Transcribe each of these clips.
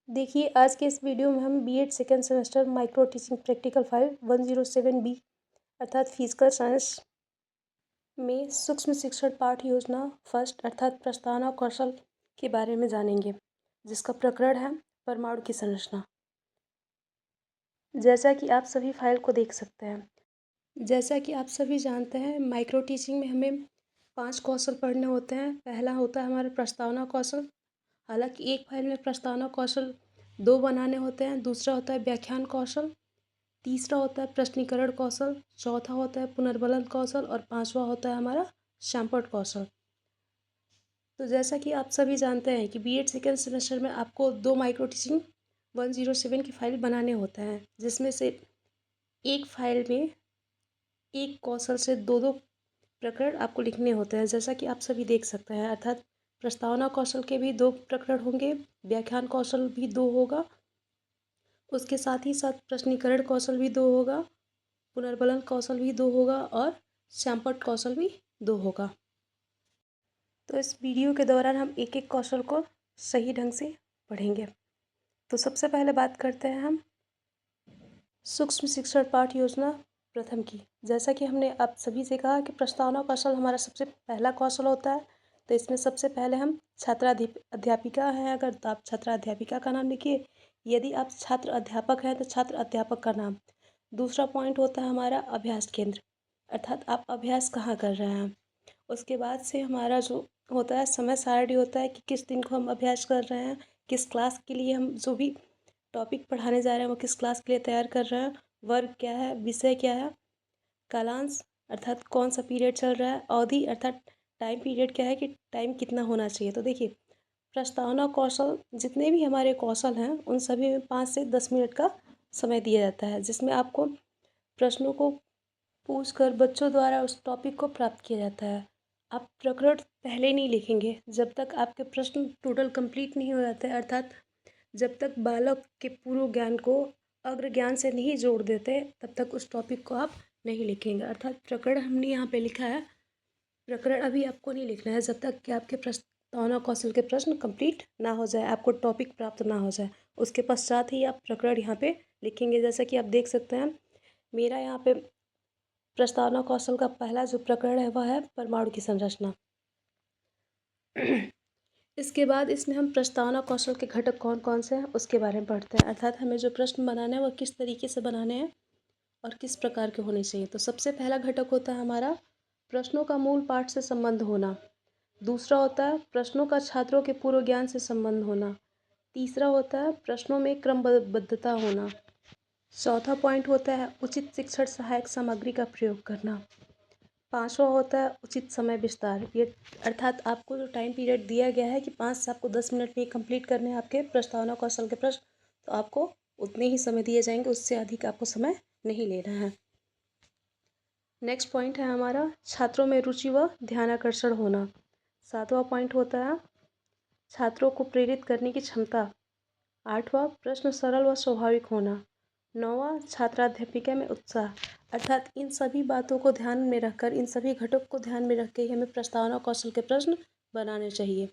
देखिए, आज के इस वीडियो में हम BEd second semester micro teaching practical file 107B अर्थात फिजिकल साइंस में सूक्ष्म शिक्षण पाठ योजना फर्स्ट अर्थात प्रस्तावना कौशल के बारे में जानेंगे, जिसका प्रकरण है परमाणु की संरचना। जैसा कि आप सभी फाइल को देख सकते हैं, जैसा कि आप सभी जानते हैं, माइक्रो टीचिंग में हमें 5 कौशल पढ़ने होते हैं। पहला होता है हमारा प्रस्तावना कौशल। हालांकि एक फाइल में प्रस्तावना कौशल 2 बनाने होते हैं। दूसरा होता है व्याख्यान कौशल, तीसरा होता है प्रश्नीकरण कौशल, चौथा होता है पुनर्बलन कौशल और पांचवा होता है हमारा शैम्पर्ट कौशल। तो जैसा कि आप सभी जानते हैं कि बीएड सेकेंड सेमेस्टर में आपको 2 माइक्रो टीचिंग 107 की फाइल बनाने होते हैं, जिसमें से एक फाइल में एक कौशल से 2-2 प्रकरण आपको लिखने होते हैं, जैसा कि आप सभी देख सकते हैं। अर्थात प्रस्तावना कौशल के भी 2 प्रकरण होंगे, व्याख्यान कौशल भी 2 होगा, उसके साथ ही साथ प्रश्नीकरण कौशल भी 2 होगा, पुनर्बलन कौशल भी 2 होगा और शैम्पर्ट कौशल भी 2 होगा। तो इस वीडियो के दौरान हम एक एक कौशल को सही ढंग से पढ़ेंगे। तो सबसे पहले बात करते हैं हम सूक्ष्म शिक्षण पाठ योजना प्रथम की। जैसा कि हमने आप सभी से कहा कि प्रस्तावना कौशल हमारा सबसे पहला कौशल होता है, तो इसमें सबसे पहले हम अध्यापिका हैं अगर, तो आप छात्राध्यापिका का नाम लिखिए। यदि आप छात्र अध्यापक हैं तो छात्र अध्यापक का नाम। दूसरा पॉइंट होता है हमारा अभ्यास केंद्र, अर्थात आप अभ्यास कहाँ कर रहे हैं। उसके बाद से हमारा जो होता है समय सारणी होता है कि किस दिन को हम अभ्यास कर रहे हैं, किस क्लास के लिए हम जो भी टॉपिक पढ़ाने जा रहे हैं वो किस क्लास के लिए तैयार कर रहे हैं, वर्ग क्या है, विषय क्या है, कालांश अर्थात कौन सा पीरियड चल रहा है, अवधि अर्थात टाइम पीरियड क्या है कि टाइम कितना होना चाहिए। तो देखिए, प्रस्तावना कौशल जितने भी हमारे कौशल हैं उन सभी में 5 से 10 मिनट का समय दिया जाता है, जिसमें आपको प्रश्नों को पूछकर बच्चों द्वारा उस टॉपिक को प्राप्त किया जाता है। आप प्रकरण पहले नहीं लिखेंगे जब तक आपके प्रश्न टोटल कंप्लीट नहीं हो जाते, अर्थात जब तक बालक के पूर्व ज्ञान को अग्र ज्ञान से नहीं जोड़ देते तब तक उस टॉपिक को आप नहीं लिखेंगे। अर्थात प्रकरण हमने यहाँ पे लिखा है, प्रकरण अभी आपको नहीं लिखना है जब तक कि आपके प्रस्तावना कौशल के प्रश्न कंप्लीट ना हो जाए, आपको टॉपिक प्राप्त ना हो जाए। उसके पश्चात ही आप प्रकरण यहाँ पे लिखेंगे। जैसा कि आप देख सकते हैं, मेरा यहाँ पे प्रस्तावना कौशल का पहला जो प्रकरण है वह है परमाणु की संरचना। इसके बाद इसमें हम प्रस्तावना कौशल के घटक कौन कौन से हैं उसके बारे में पढ़ते हैं, अर्थात हमें जो प्रश्न बनाने हैं वह किस तरीके से बनाने हैं और किस प्रकार के होने चाहिए। तो सबसे पहला घटक होता है हमारा प्रश्नों का मूल पाठ से संबंध होना। दूसरा होता है प्रश्नों का छात्रों के पूर्व ज्ञान से संबंध होना। तीसरा होता है प्रश्नों में क्रमबद्धता होना। चौथा पॉइंट होता है उचित शिक्षण सहायक सामग्री का प्रयोग करना। पाँचवा होता है उचित समय विस्तार। ये अर्थात आपको जो टाइम पीरियड दिया गया है कि 5 से आपको 10 मिनट में कंप्लीट करने हैं आपके प्रस्तावना कौशल के प्रश्न, तो आपको उतने ही समय दिए जाएंगे, उससे अधिक आपको समय नहीं लेना है। नेक्स्ट पॉइंट है हमारा छात्रों में रुचि व ध्यानाकर्षण होना। सातवां पॉइंट होता है छात्रों को प्रेरित करने की क्षमता। आठवां प्रश्न सरल व स्वाभाविक होना। नौवां छात्राध्यापिका में उत्साह। अर्थात इन सभी बातों को ध्यान में रखकर, इन सभी घटक को ध्यान में रख के हमें प्रस्तावना कौशल के प्रश्न बनाने चाहिए।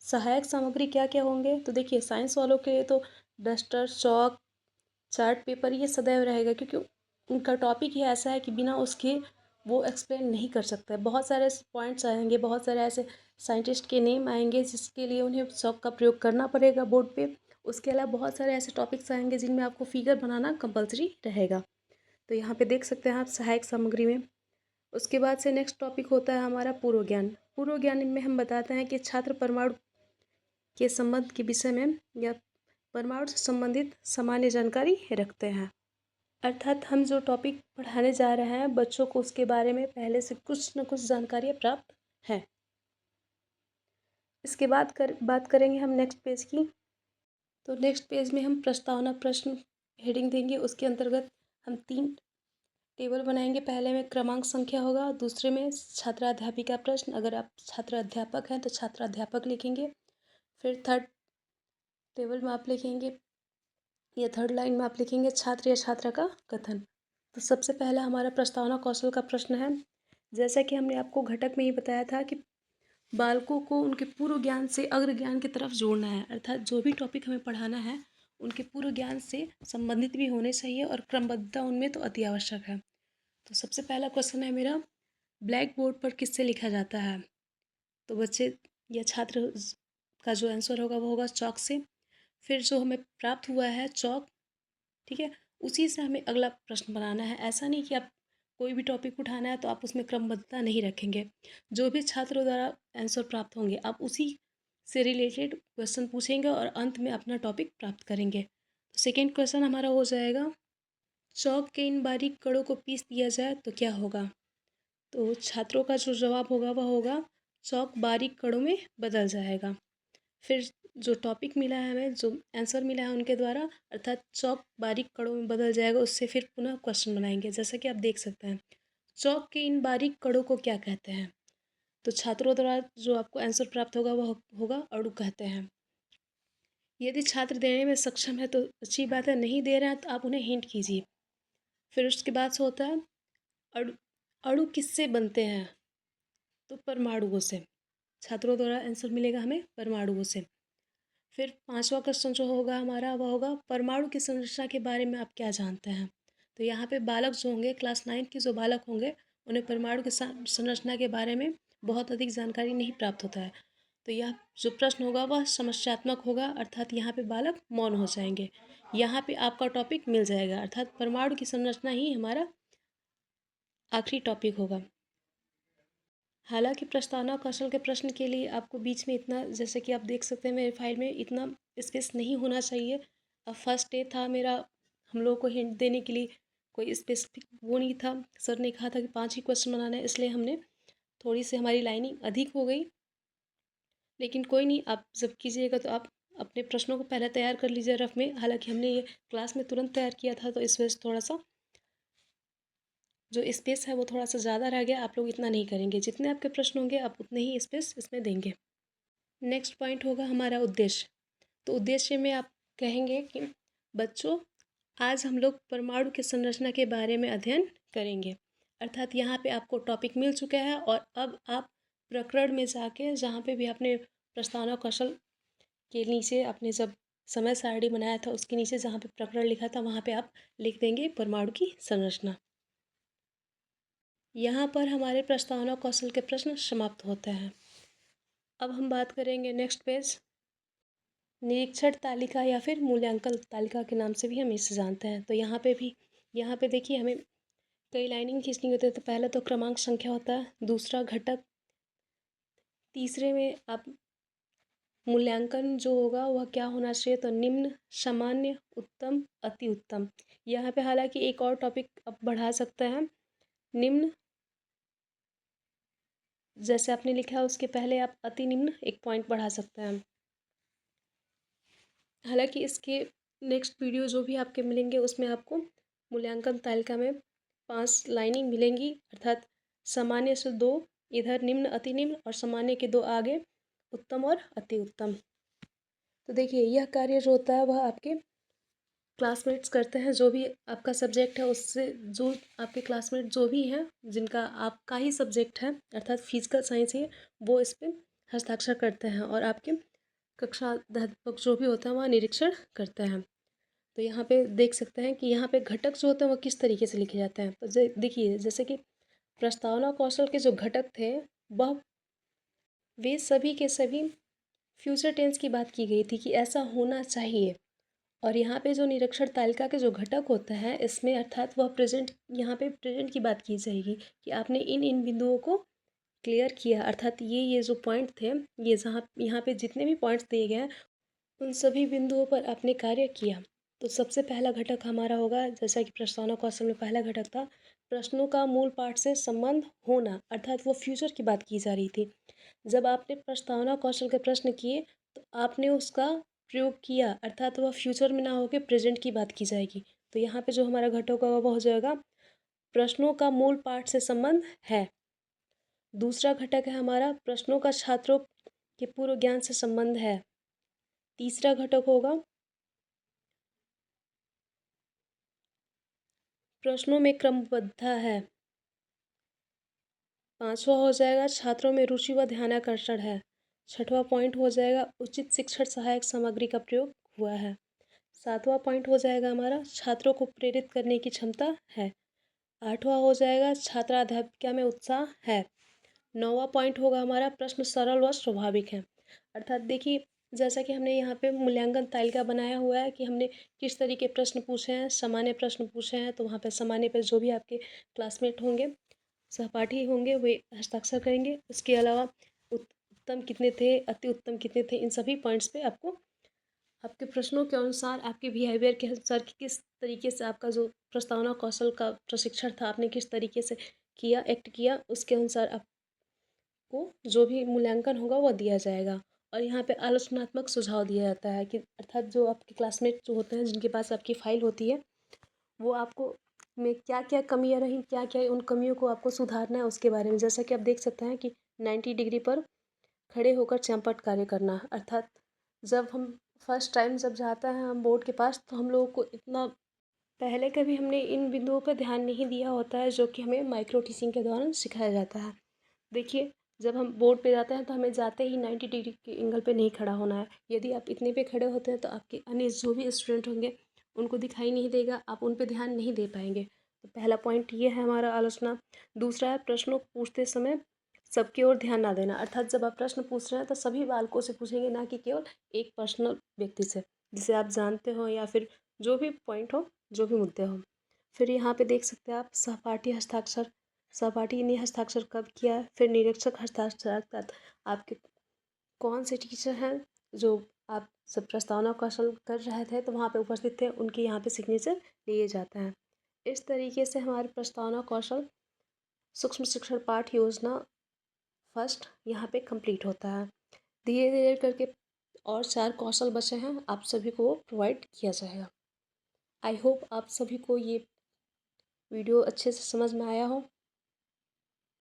सहायक सामग्री क्या क्या होंगे, तो देखिए साइंस वालों के लिए तो डस्टर, चॉक, चार्ट पेपर ये सदैव रहेगा, क्योंकि उनका टॉपिक ही ऐसा है कि बिना उसके वो एक्सप्लेन नहीं कर सकते। बहुत सारे पॉइंट्स आएंगे, बहुत सारे ऐसे साइंटिस्ट के नेम आएंगे जिसके लिए उन्हें चॉक का प्रयोग करना पड़ेगा बोर्ड पे। उसके अलावा बहुत सारे ऐसे टॉपिक्स आएंगे जिनमें आपको फिगर बनाना कंपलसरी रहेगा। तो यहाँ पे देख सकते हैं आप सहायक सामग्री में। उसके बाद से नेक्स्ट टॉपिक होता है हमारा पूर्व ज्ञान। पूर्व ज्ञान में हम बताते हैं कि छात्र परमाणु के संबंध के विषय में या परमाणु से संबंधित सामान्य जानकारी रखते हैं। अर्थात हम जो टॉपिक पढ़ाने जा रहे हैं बच्चों को उसके बारे में पहले से कुछ न कुछ जानकारियाँ प्राप्त हैं। इसके बाद बात करेंगे हम नेक्स्ट पेज की। तो नेक्स्ट पेज में हम प्रस्तावना प्रश्न हेडिंग देंगे। उसके अंतर्गत हम 3 टेबल बनाएंगे। पहले में क्रमांक संख्या होगा, दूसरे में छात्राध्यापिका प्रश्न, अगर आप छात्र अध्यापक हैं तो छात्राध्यापक लिखेंगे। फिर थर्ड टेबल में आप लिखेंगे या थर्ड लाइन में आप लिखेंगे छात्र या छात्रा का कथन। तो सबसे पहला हमारा प्रस्तावना कौशल का प्रश्न है। जैसा कि हमने आपको घटक में ही बताया था कि बालकों को उनके पूर्व ज्ञान से अग्र ज्ञान की तरफ जोड़ना है, अर्थात जो भी टॉपिक हमें पढ़ाना है उनके पूर्व ज्ञान से संबंधित भी होने चाहिए और क्रमबद्धता उनमें तो अति आवश्यक है। तो सबसे पहला क्वेश्चन है मेरा, ब्लैक बोर्ड पर किससे लिखा जाता है? तो बच्चे या छात्र का जो आंसर होगा वो होगा चॉक से। फिर जो हमें प्राप्त हुआ है चॉक, ठीक है, उसी से हमें अगला प्रश्न बनाना है। ऐसा नहीं कि आप कोई भी टॉपिक उठाना है तो आप उसमें क्रमबद्धता नहीं रखेंगे। जो भी छात्रों द्वारा आंसर प्राप्त होंगे आप उसी से रिलेटेड क्वेश्चन पूछेंगे और अंत में अपना टॉपिक प्राप्त करेंगे। तो सेकेंड क्वेश्चन हमारा हो जाएगा, चॉक के इन बारीक कणों को पीस दिया जाए तो क्या होगा? तो छात्रों का जो जवाब होगा वह होगा चॉक बारीक कणों में बदल जाएगा। फिर जो टॉपिक मिला है हमें, जो आंसर मिला है उनके द्वारा, अर्थात चॉक बारीक कणों में बदल जाएगा, उससे फिर पुनः क्वेश्चन बनाएंगे। जैसा कि आप देख सकते हैं, चॉक के इन बारीक कणों को क्या कहते हैं? तो छात्रों द्वारा जो आपको आंसर प्राप्त होगा वह होगा अणु कहते हैं। यदि छात्र देने में सक्षम है तो अच्छी बात है, नहीं दे रहे हैं तो आप उन्हें हिंट कीजिए। फिर उसके बाद से होता है अणु। अणु किससे बनते हैं? तो परमाणुओं से। छात्रों द्वारा आंसर मिलेगा हमें परमाणुओं से। फिर पांचवा क्वेश्चन जो होगा हमारा वह होगा, परमाणु की संरचना के बारे में आप क्या जानते हैं? तो यहाँ पे बालक जो होंगे, क्लास 9 के जो बालक होंगे, उन्हें परमाणु की संरचना के बारे में बहुत अधिक जानकारी नहीं प्राप्त होता है। तो यह जो प्रश्न होगा वह समस्यात्मक होगा, अर्थात यहाँ पे बालक मौन हो जाएंगे। यहाँ पे आपका टॉपिक मिल जाएगा, अर्थात परमाणु की संरचना ही हमारा आखिरी टॉपिक होगा। हालांकि प्रस्तावना कौशल के प्रश्न के लिए आपको बीच में इतना, जैसे कि आप देख सकते हैं मेरे फाइल में, इतना स्पेस नहीं होना चाहिए। अब फर्स्ट डे था मेरा, हम लोगों को हिंट देने के लिए कोई स्पेसिफिक वो नहीं था। सर ने कहा था कि 5 ही क्वेश्चन बनाना है, इसलिए हमने थोड़ी सी हमारी लाइनिंग अधिक हो गई। लेकिन कोई नहीं, आप जब कीजिएगा तो आप अपने प्रश्नों को पहले तैयार कर लीजिए रफ में। हालांकि हमने ये क्लास में तुरंत तैयार किया था तो इस वजह से थोड़ा सा जो स्पेस है वो थोड़ा सा ज़्यादा रह गया। आप लोग इतना नहीं करेंगे, जितने आपके प्रश्न होंगे आप उतने ही स्पेस इसमें देंगे। नेक्स्ट पॉइंट होगा हमारा उद्देश्य। तो उद्देश्य में आप कहेंगे कि बच्चों, आज हम लोग परमाणु की संरचना के बारे में अध्ययन करेंगे। अर्थात यहाँ पे आपको टॉपिक मिल चुका है और अब आप प्रकरण में जाके, जहाँ पे भी आपने प्रस्तावना कौशल के नीचे आपने जब समय सारणी बनाया था उसके नीचे जहाँ पे प्रकरण लिखा था वहाँ पे आप लिख देंगे परमाणु की संरचना। यहाँ पर हमारे प्रस्तावना कौशल के प्रश्न समाप्त होते हैं। अब हम बात करेंगे नेक्स्ट पेज, निरीक्षण तालिका या फिर मूल्यांकन तालिका के नाम से भी हम इसे जानते हैं। तो यहाँ पे देखिए हमें कई लाइनिंग खींचनी होती है। तो पहला तो क्रमांक संख्या होता है, दूसरा घटक, तीसरे में आप मूल्यांकन जो होगा वह क्या होना चाहिए, तो निम्न, सामान्य, उत्तम, अति उत्तम। यहाँ पे हालांकि एक और टॉपिक आप बढ़ा सकते हैं, निम्न, जैसे आपने लिखा है उसके पहले आप अति निम्न एक पॉइंट बढ़ा सकते हैं। हालांकि इसके नेक्स्ट वीडियो जो भी आपके मिलेंगे उसमें आपको मूल्यांकन तालिका में 5 लाइनिंग मिलेंगी, अर्थात सामान्य से 2 इधर, निम्न, अति निम्न, और सामान्य के 2 आगे उत्तम और अति उत्तम। तो देखिए यह कार्य जो होता है वह आपके क्लासमेट्स करते हैं, जो भी आपका सब्जेक्ट है उससे, जो आपके क्लासमेट जो भी हैं जिनका आपका ही सब्जेक्ट है अर्थात फिजिकल साइंस है, वो इस पर हस्ताक्षर करते हैं और आपके कक्षा अध्यापक जो भी होता है वहाँ निरीक्षण करते हैं। तो यहाँ पे देख सकते हैं कि यहाँ पे घटक जो होते हैं वो किस तरीके से लिखे जाते हैं। तो देखिए जैसे कि प्रस्तावना कौशल के जो घटक थे वह वे सभी के सभी फ्यूचर टेंस की बात की गई थी कि ऐसा होना चाहिए। और यहाँ पे जो निरीक्षण तालिका के जो घटक होते हैं इसमें, अर्थात वह प्रेजेंट, यहाँ पे प्रेजेंट की बात की जाएगी कि आपने इन इन बिंदुओं को क्लियर किया, अर्थात ये जो पॉइंट थे, ये जहाँ यहाँ पे जितने भी पॉइंट्स दिए गए हैं उन सभी बिंदुओं पर आपने कार्य किया। तो सबसे पहला घटक हमारा होगा, जैसा कि प्रस्तावना कौशल में पहला घटक था, प्रश्नों का मूल पाठ से संबंध होना, अर्थात वो फ्यूचर की बात की जा रही थी। जब आपने प्रस्तावना कौशल के प्रश्न किए तो आपने उसका प्रयोग किया, अर्थात वह फ्यूचर में ना होकर प्रेजेंट की बात की जाएगी। तो यहाँ पे जो हमारा घटक होगा वह हो जाएगा, प्रश्नों का मूल पाठ से संबंध है। दूसरा घटक है हमारा, प्रश्नों का छात्रों के पूर्व ज्ञान से संबंध है। तीसरा घटक होगा, प्रश्नों में क्रमबद्धता है। पांचवा हो जाएगा, छात्रों में रुचि व ध्यानाकर्षण है। छठवां पॉइंट हो जाएगा, उचित शिक्षण सहायक सामग्री का प्रयोग हुआ है। 7वां पॉइंट हो जाएगा हमारा छात्रों को प्रेरित करने की क्षमता है। 8वां हो जाएगा छात्र अध्यापिका में उत्साह है। 9वां पॉइंट होगा हमारा प्रश्न सरल व स्वाभाविक है। अर्थात देखिए, जैसा कि हमने यहाँ पे मूल्यांकन तालिका बनाया हुआ है कि हमने किस तरह के प्रश्न पूछे हैं, सामान्य प्रश्न पूछे हैं, तो वहाँ पे सामान्य पे जो भी आपके क्लासमेट होंगे, सहपाठी होंगे, वे हस्ताक्षर करेंगे। उसके अलावा उत्तम कितने थे, अति उत्तम कितने थे, इन सभी पॉइंट्स पे आपको आपके प्रश्नों के अनुसार, आपके बिहेवियर के अनुसार कि किस तरीके से आपका जो प्रस्तावना कौशल का प्रशिक्षण था, आपने किस तरीके से किया, एक्ट किया, उसके अनुसार आपको जो भी मूल्यांकन होगा वो दिया जाएगा। और यहाँ पे आलोचनात्मक सुझाव दिया जाता है कि अर्थात जो आपके क्लासमेट जो होते हैं, जिनके पास आपकी फ़ाइल होती है, वो आपको में क्या-क्या कमियाँ रहीं, क्या-क्या उन कमियों को आपको सुधारना है उसके बारे में। जैसा कि आप देख सकते हैं कि 90 डिग्री पर खड़े होकर चौपट कार्य करना। अर्थात जब हम फर्स्ट टाइम जब जाता है हम बोर्ड के पास, तो हम लोगों को इतना पहले कभी हमने इन बिंदुओं पर ध्यान नहीं दिया होता है, जो कि हमें माइक्रो टीचिंग के दौरान सिखाया जाता है। देखिए, जब हम बोर्ड पे जाते हैं तो हमें जाते ही 90 डिग्री के एंगल पे नहीं खड़ा होना है। यदि आप इतने पे खड़े होते हैं तो आपके अन्य जो भी स्टूडेंट होंगे उनको दिखाई नहीं देगा, आप उन पे ध्यान नहीं दे पाएंगे। तो पहला पॉइंट ये है हमारा आलोचना। दूसरा है प्रश्नों को पूछते समय सबकी ओर ध्यान ना देना। अर्थात जब आप प्रश्न पूछ रहे हैं तो सभी बालकों से पूछेंगे, ना कि केवल एक पर्सनल व्यक्ति से जिसे आप जानते हो, या फिर जो भी पॉइंट हो, जो भी मुद्दे हों। फिर यहाँ पे देख सकते हैं आप सहपाठी हस्ताक्षर। सहपाठी ने हस्ताक्षर कब किया, फिर निरीक्षक हस्ताक्षर, अर्थात आपके कौन से टीचर हैं जो आप सब प्रस्तावना कौशल कर रहे थे तो वहाँ पे उपस्थित थे, उनके यहाँ पे सिग्नेचर लिए जाते हैं। इस तरीके से हमारे प्रस्तावना कौशल सूक्ष्म शिक्षण पाठ योजना फर्स्ट यहाँ पे कंप्लीट होता है। धीरे धीरे करके और 4 कौशल बचे हैं, आप सभी को प्रोवाइड किया जाएगा। आई होप आप सभी को ये वीडियो अच्छे से समझ में आया हो।